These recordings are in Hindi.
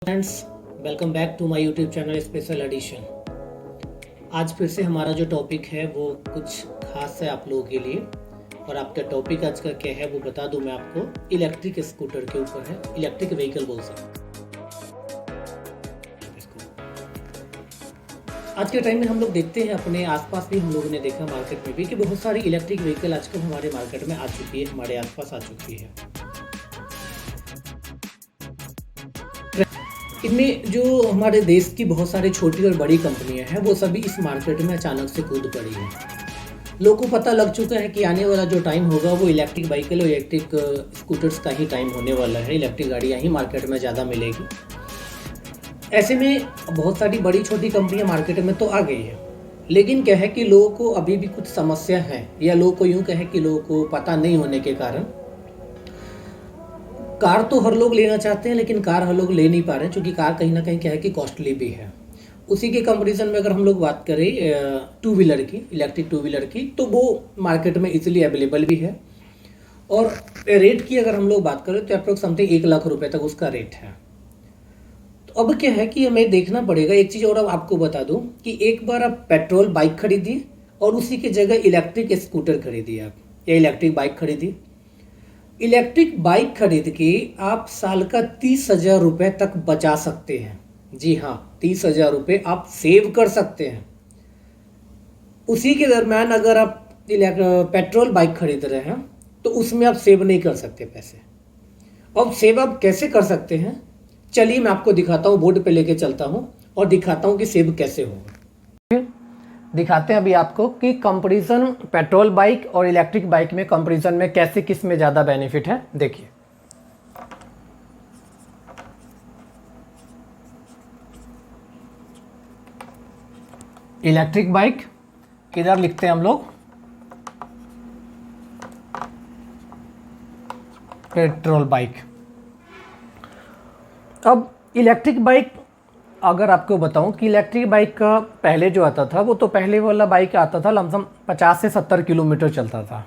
Friends, welcome back to my YouTube channel special edition. आज फिर से हमारा जो टॉपिक है वो कुछ खास है आप लोगों के लिए। और आपका टॉपिक आज का क्या है वो बता दूं मैं आपको। इलेक्ट्रिक स्कूटर के ऊपर है, इलेक्ट्रिक व्हीकल बोल सकते हैं इसको। आज के टाइम में हम लोग देखते हैं, अपने आसपास भी हम लोगों ने देखा, मार्केट में भी, कि बहुत सारी इलेक्ट्रिक व्हीकल आजकल हमारे मार्केट में आ चुकी है, हमारे आसपास आ चुकी है। इनमें जो हमारे देश की बहुत सारी छोटी और बड़ी कंपनियां हैं वो सभी इस मार्केट में अचानक से कूद पड़ी हैं। लोगों को पता लग चुका है कि आने वाला जो टाइम होगा वो इलेक्ट्रिक व्हीकल और इलेक्ट्रिक स्कूटर्स का ही टाइम होने वाला है। इलेक्ट्रिक गाड़ियां ही मार्केट में ज़्यादा मिलेगी। ऐसे में बहुत सारी बड़ी छोटी कंपनियां मार्केट में तो आ गई है, लेकिन क्या है कि लोगों को अभी भी कुछ समस्या है, या लोगों को यूँ कहे कि लोगों को पता नहीं होने के कारण कार तो हर लोग लेना चाहते हैं, लेकिन कार हर लोग ले नहीं पा रहे हैं, क्योंकि कार कहीं ना कहीं क्या है कि कॉस्टली भी है। उसी के कंपैरिजन में अगर हम लोग बात करें टू व्हीलर की, इलेक्ट्रिक टू व्हीलर की, तो वो मार्केट में इजीली अवेलेबल भी है। और रेट की अगर हम लोग बात करें तो अप्रोक्स समथिंग 1 लाख रुपए तक उसका रेट है। तो अब क्या है कि हमें देखना पड़ेगा एक चीज़, और अब आपको बता दूं कि एक बार आप पेट्रोल बाइक खरीदिए और उसी की जगह इलेक्ट्रिक स्कूटर खरीदिए आप, या इलेक्ट्रिक बाइक खरीदिए। इलेक्ट्रिक बाइक खरीद के आप साल का 30,000 रुपये तक बचा सकते हैं। जी हाँ, 30,000 रुपये आप सेव कर सकते हैं। उसी के दरम्यान अगर आप पेट्रोल बाइक खरीद रहे हैं तो उसमें आप सेव नहीं कर सकते पैसे। अब सेव आप कैसे कर सकते हैं, चलिए मैं आपको दिखाता हूँ, बोर्ड पे लेके चलता हूँ और दिखाता हूँ कि सेव कैसे होगा। दिखाते हैं अभी आपको कि कंपैरिजन पेट्रोल बाइक और इलेक्ट्रिक बाइक में कंपैरिजन में कैसे, किस में ज़्यादा बेनिफिट है। देखिए, इलेक्ट्रिक बाइक, इधर लिखते हैं हम लोग पेट्रोल बाइक। अब इलेक्ट्रिक बाइक अगर आपको बताऊं कि इलेक्ट्रिक बाइक का पहले जो आता था वो तो पहले वाला बाइक आता था लमसम 50 से 70 किलोमीटर चलता था।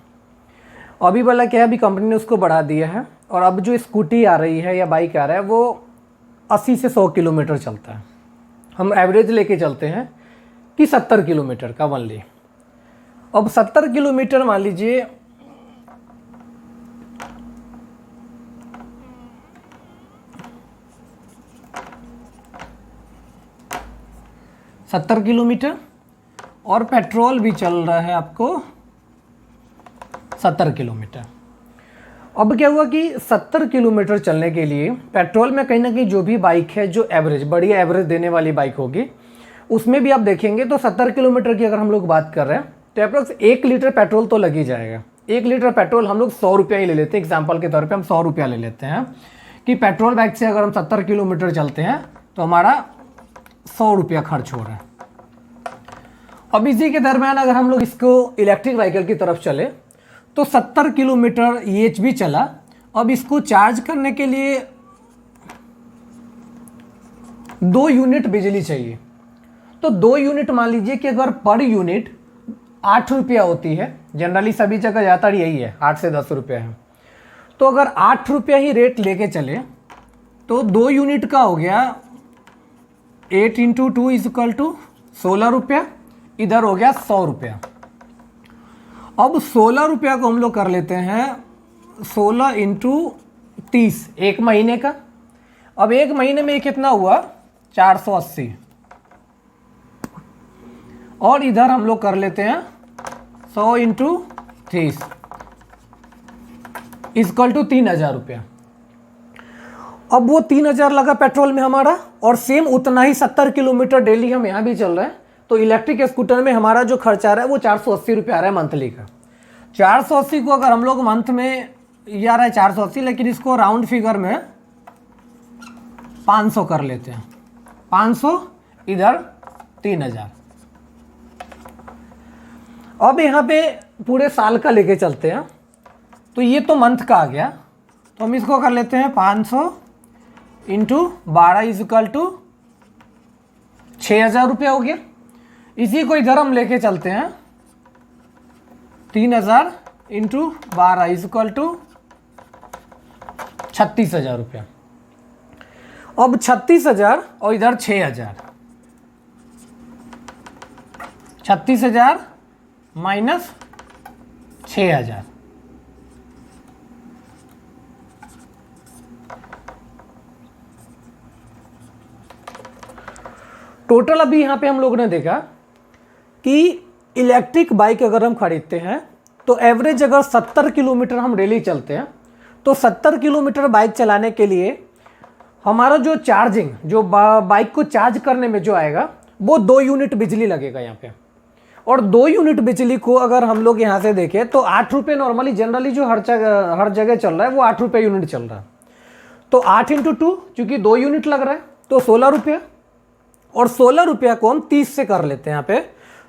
अभी वाला क्या है, अभी कंपनी ने उसको बढ़ा दिया है, और अब जो स्कूटी आ रही है या बाइक आ रहा है वो 80 से 100 किलोमीटर चलता है। हम एवरेज लेके चलते हैं कि 70 किलोमीटर का वनली। अब 70 किलोमीटर मान लीजिए, सत्तर किलोमीटर, और पेट्रोल भी चल रहा है आपको 70 किलोमीटर। अब क्या हुआ कि 70 किलोमीटर चलने के लिए पेट्रोल में कहीं ना कहीं जो भी बाइक है, जो एवरेज, बढ़िया एवरेज देने वाली बाइक होगी, उसमें भी आप देखेंगे तो 70 किलोमीटर की अगर हम लोग बात कर रहे हैं तो अप्रोक्स 1 लीटर पेट्रोल तो लग ही जाएगा। 1 लीटर पेट्रोल हम लोग 100 रुपया ही ले लेते हैं, एग्जाम्पल के तौर पर हम 100 रुपया ले लेते हैं कि पेट्रोल बाइक से अगर हम 70 किलोमीटर चलते हैं तो हमारा 100 रुपया खर्च हो रहा है। अब इसी के दरम्यान अगर हम लोग इसको इलेक्ट्रिक व्हीकल की तरफ चले तो 70 किलोमीटर ये भी चला। अब इसको चार्ज करने के लिए 2 यूनिट बिजली चाहिए। तो 2 यूनिट मान लीजिए कि अगर पर यूनिट 8 रुपया होती है, जनरली सभी जगह ज़्यादातर यही है, 8 से 10 रुपया है। तो अगर 8 रुपया ही रेट लेके चले तो 2 यूनिट का हो गया 8 इंटू 2 इज इक्वल टू 16 रुपया, इधर हो गया 100 रुपया। अब 16 रुपया को हम लोग कर लेते हैं 16 इंटू 30, एक महीने का। अब एक महीने में कितना हुआ, 480, और इधर हम लोग कर लेते हैं 100 इंटू 30 इक्वल टू 3,000 रुपया। अब वो 3,000 लगा पेट्रोल में हमारा, और सेम उतना ही 70 किलोमीटर डेली हम यहाँ भी चल रहे हैं, तो इलेक्ट्रिक स्कूटर में हमारा जो खर्च आ रहा है वो 480 रुपया आ रहा है मंथली का। 480 को अगर हम लोग मंथ में, ये आ रहा है 480, लेकिन इसको राउंड फिगर में 500 कर लेते हैं, 500 इधर 3,000। अब यहाँ पे पूरे साल का लेके चलते हैं, तो ये तो मंथ का आ गया, तो हम इसको कर लेते हैं 500 इंटू 12 इज इक्वल टू 6,000 रुपया हो गया। इसी को इधर हम लेके चलते हैं 3,000 इंटू 12 इज इक्वल टू 36,000 रुपया। अब 36,000 और इधर 6,000, 36,000 माइनस 6,000, टोटल अभी यहाँ पे हम लोगों ने देखा कि इलेक्ट्रिक बाइक अगर हम खरीदते हैं तो एवरेज अगर 70 किलोमीटर हम डेली चलते हैं तो 70 किलोमीटर बाइक चलाने के लिए हमारा जो चार्जिंग, जो बाइक को चार्ज करने में जो आएगा वो 2 यूनिट बिजली लगेगा यहाँ पे। और 2 यूनिट बिजली को अगर हम लोग यहाँ से देखें तो 8 रुपये नॉर्मली जनरली जो हर जगह चल रहा है वो 8 रुपये यूनिट चल रहा है। तो 8 × 2 चूँकि 2 यूनिट लग रहा है तो 16 रुपया, और 16 रुपया को हम 30 से कर लेते हैं यहाँ पे,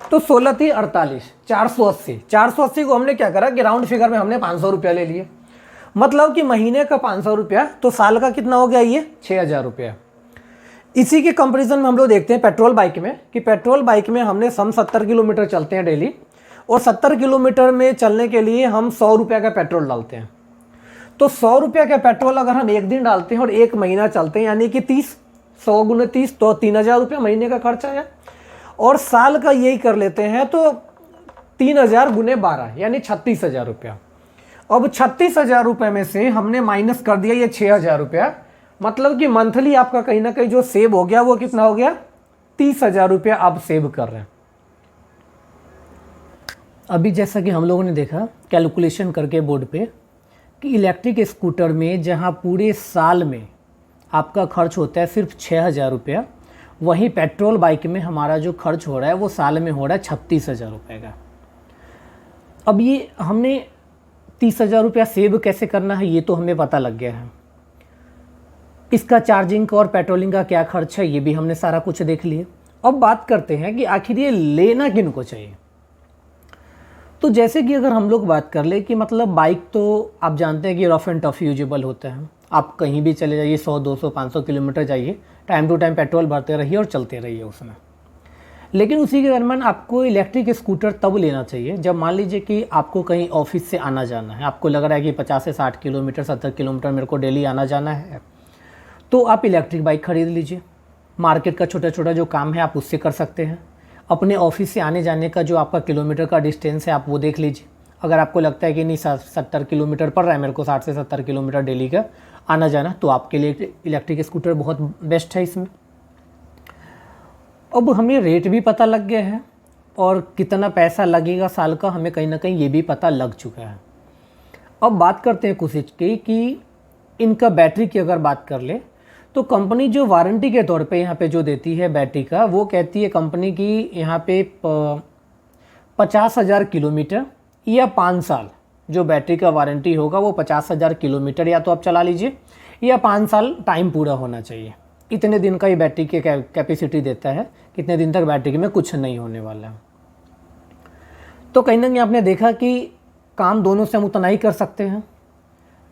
तो 16 × 3 = 48, 480। 480 को हमने क्या करा कि राउंड फिगर में हमने 500 रुपया ले लिए, मतलब कि महीने का 500 रुपया, तो साल का कितना हो गया ये 6,000 रुपया। इसी के कंपैरिजन में हम लोग देखते हैं पेट्रोल बाइक में कि पेट्रोल बाइक में हमने 70 किलोमीटर चलते हैं डेली, और 70 किलोमीटर में चलने के लिए हम 100 रुपया का पेट्रोल डालते हैं। तो 100 रुपया का पेट्रोल अगर हम एक दिन डालते हैं और 1 महीना चलते हैं यानी कि 30, 100 × 30 तो 3,000 रुपया महीने का खर्चा है। और साल का यही कर लेते हैं तो 3,000 × 12 यानी 36,000 रुपया। अब 36,000 रुपये में से हमने माइनस कर दिया ये 6,000 रुपया, मतलब कि मंथली आपका कहीं ना कहीं जो सेव हो गया वो कितना हो गया, 30,000 रुपया आप सेव कर रहे हैं। अभी जैसा कि हम लोगों ने देखा कैलकुलेशन करके बोर्ड पे कि इलेक्ट्रिक स्कूटर में जहां पूरे साल में आपका खर्च होता है सिर्फ 6,000 रुपया, वहीं पेट्रोल बाइक में हमारा जो खर्च हो रहा है वो साल में हो रहा है 36,000 रुपये का। अब ये हमने 30,000 रुपया सेव कैसे करना है ये तो हमें पता लग गया है। इसका चार्जिंग का और पेट्रोलिंग का क्या खर्च है ये भी हमने सारा कुछ देख लिया। अब बात करते हैं कि आखिर ये लेना किन को चाहिए। तो जैसे कि अगर हम लोग बात कर ले कि मतलब बाइक तो आप जानते हैं कि रफ एंड टफ यूजेबल होता है, आप कहीं भी चले जाइए, 100, 200, 500 किलोमीटर जाइए, टाइम टू टाइम पेट्रोल भरते रहिए और चलते रहिए उसमें। लेकिन उसी के दरम्यान आपको इलेक्ट्रिक स्कूटर तब लेना चाहिए जब मान लीजिए कि आपको कहीं ऑफिस से आना जाना है, आपको लग रहा है कि 50 से 60 किलोमीटर, 70 किलोमीटर मेरे को डेली आना जाना है, तो आप इलेक्ट्रिक बाइक खरीद लीजिए। मार्केट का छोटा छोटा जो काम है आप उससे कर सकते हैं। अपने ऑफिस से आने जाने का जो आपका किलोमीटर का डिस्टेंस है आप वो देख लीजिए। अगर आपको लगता है कि नहीं 70 किलोमीटर पड़ रहा है मेरे को, 60 से 70 किलोमीटर डेली का आना जाना, तो आपके लिए इलेक्ट्रिक स्कूटर बहुत बेस्ट है इसमें। अब हमें रेट भी पता लग गया है और कितना पैसा लगेगा साल का हमें कहीं ना कहीं ये भी पता लग चुका है। अब बात करते हैं कुछ की कि इनका बैटरी की अगर बात कर ले तो कंपनी जो वारंटी के तौर पे यहाँ पे जो देती है बैटरी का, वो कहती है कंपनी की यहाँ पे 50,000 किलोमीटर या 5 साल जो बैटरी का वारंटी होगा वो 50,000 किलोमीटर या तो आप चला लीजिए या 5 साल टाइम पूरा होना चाहिए। इतने दिन का ही बैटरी की कैपेसिटी देता है, कितने दिन तक बैटरी में कुछ नहीं होने वाला है। तो कहीं ना कहीं आपने देखा कि काम दोनों से हम उतना ही कर सकते हैं,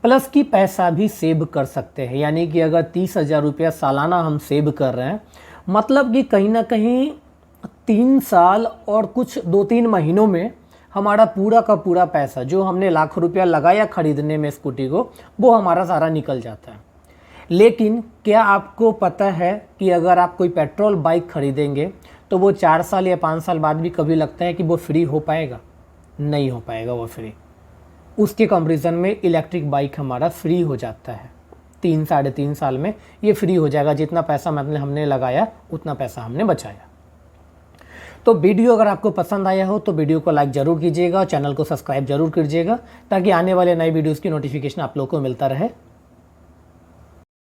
प्लस की पैसा भी सेव कर सकते हैं। यानी कि अगर 30,000 रुपया सालाना हम सेव कर रहे हैं, मतलब कि कहीं ना कहीं 3 साल और कुछ 2-3 महीनों में हमारा पूरा का पूरा पैसा जो हमने लाख रुपया लगाया खरीदने में स्कूटी को, वो हमारा सारा निकल जाता है। लेकिन क्या आपको पता है कि अगर आप कोई पेट्रोल बाइक खरीदेंगे तो वो 4 साल या 5 साल बाद भी कभी लगता है कि वो फ्री हो पाएगा? नहीं हो पाएगा वो फ्री। उसके कंपैरिजन में इलेक्ट्रिक बाइक हमारा फ्री हो जाता है 3-3.5 साल में ये फ्री हो जाएगा। जितना पैसा हमने लगाया उतना पैसा हमने बचाया। तो वीडियो अगर आपको पसंद आया हो तो वीडियो को लाइक ज़रूर कीजिएगा और चैनल को सब्सक्राइब जरूर कीजिएगा ताकि आने वाले नए वीडियोज़ की नोटिफिकेशन आप लोगों को मिलता रहे।